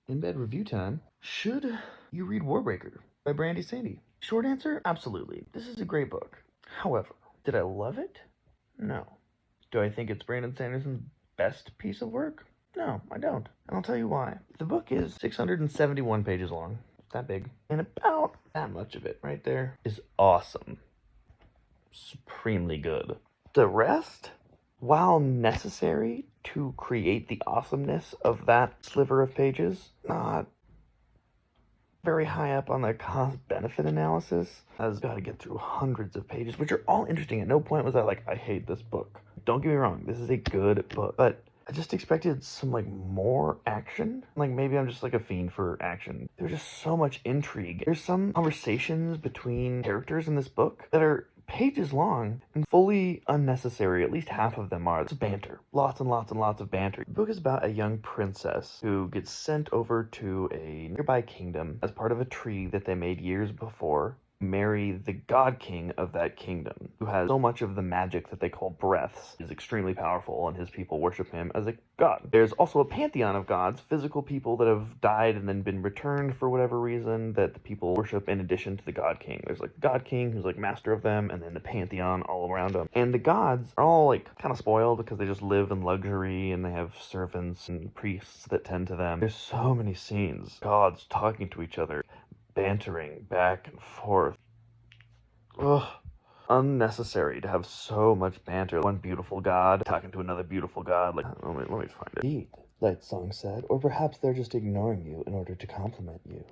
In bed review time. Should you read Warbreaker by Brandy Sandy? Short answer, absolutely. This is a great book. However, did I love it? No. Do I think it's Brandon Sanderson's best piece of work? No, I don't. And I'll tell you why. The book is 671 pages long. It's that big. And about that much of it right there is awesome. Supremely good. The rest, while necessary to create the awesomeness of that sliver of pages, not very high up on the cost-benefit analysis. I've got to get through hundreds of pages, which are all interesting. At no point was I like, I hate this book. Don't get me wrong, this is a good book, but I just expected some, like, more action. Like, maybe I'm just, like, a fiend for action. There's just so much intrigue. There's some conversations between characters in this book that are pages long and fully unnecessary. At least half of them are. It's banter. Lots and lots and lots of banter. The book is about a young princess who gets sent over to a nearby kingdom as part of a treaty that they made years before. Marry the god king of that kingdom, who has so much of the magic that they call breaths, is extremely powerful, and his people worship him as a god. There's also a pantheon of gods, physical people that have died and then been returned for whatever reason, that the people worship in addition to the god king. There's like the god king, who's like master of them, and then the pantheon all around them. And the gods are all like kind of spoiled because they just live in luxury and they have servants and priests that tend to them. There's so many scenes, gods talking to each other, bantering back and forth. Ugh. Unnecessary to have so much banter. One beautiful god talking to another beautiful god. Like, let me find it. Indeed, Lightsong said, or perhaps they're just ignoring you in order to compliment you.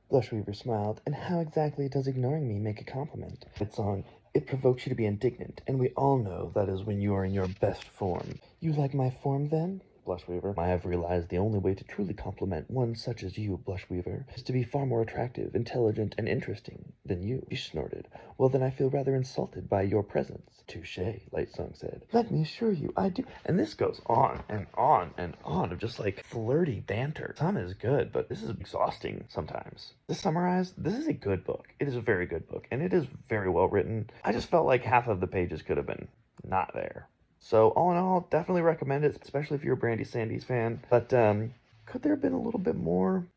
Blushweaver smiled, and how exactly does ignoring me make a compliment? Lightsong, it provokes you to be indignant, and we all know that is when you are in your best form. You like my form, then? Blushweaver, I have realized the only way to truly compliment one such as you, Blushweaver, is to be far more attractive, intelligent, and interesting than you. She snorted. Well, then I feel rather insulted by your presence. Touché, Lightsong said. Let me assure you, I do. And this goes on and on and on of just like flirty banter. Some is good, but this is exhausting sometimes. To summarize, this is a good book. It is a very good book, and it is very well written. I just felt like half of the pages could have been not there. So all in all, definitely recommend it, especially if you're a Brandy Sandy's fan. But could there have been a little bit more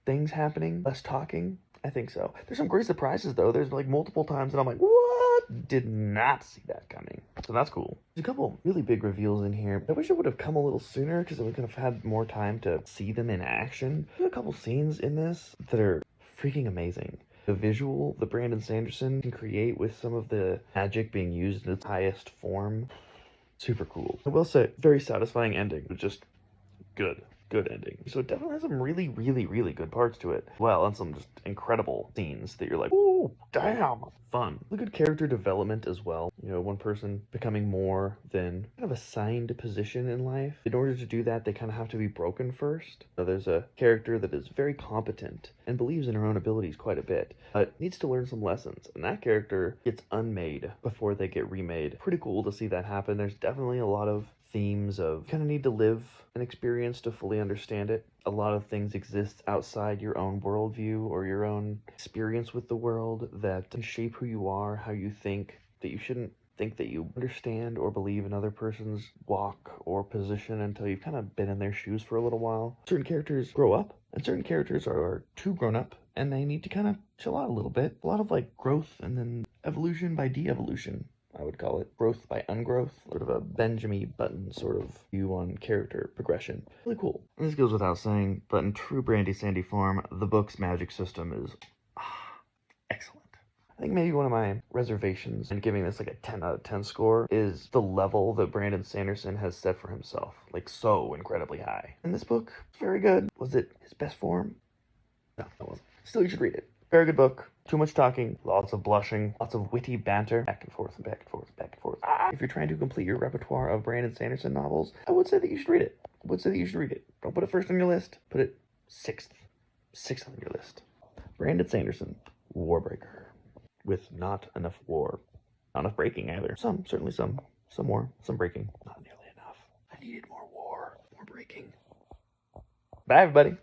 things happening, less talking? I think so. There's some great surprises, though. There's like multiple times that I'm like, what? Did not see that coming. So that's cool. There's a couple really big reveals in here. I wish it would have come a little sooner because then we could have had more time to see them in action. There's a couple scenes in this that are freaking amazing. The visual that Brandon Sanderson can create with some of the magic being used in its highest form. Super cool. I will say, very satisfying ending. Just good ending. So it definitely has some really, really, really good parts to it. Well, and some just incredible scenes that you're like, ooh, damn, fun. The good character development as well. You know, one person becoming more than kind of assigned position in life. In order to do that, they kind of have to be broken first. So there's a character that is very competent and believes in her own abilities quite a bit, but needs to learn some lessons. And that character gets unmade before they get remade. Pretty cool to see that happen. There's definitely a lot of themes of kind of need to live an experience to fully understand it. A lot of things exist outside your own worldview or your own experience with the world that can shape who you are, how you think, that you shouldn't think that you understand or believe another person's walk or position until you've kind of been in their shoes for a little while. Certain characters grow up, and certain characters are too grown up, and they need to kind of chill out a little bit. A lot of like growth and then evolution by de-evolution, I would call it. Growth by ungrowth. Sort of a Benjamin Button sort of view on character progression. Really cool. And this goes without saying, but in true Brandy Sandy form, the book's magic system is excellent. I think maybe one of my reservations in giving this like a 10 out of 10 score is the level that Brandon Sanderson has set for himself. Like so incredibly high. And this book, very good. Was it his best form? No, it wasn't. Still, you should read it. Very good book. Too much talking, lots of blushing, lots of witty banter, back and forth and back and forth and back and forth. If you're trying to complete your repertoire of Brandon Sanderson novels, I would say that you should read it. Don't put it first on your list. Put it sixth on your list. Brandon Sanderson, Warbreaker, with not enough war, not enough breaking either. Certainly some war, some breaking. Not nearly enough. I needed more war, more breaking. Bye, everybody.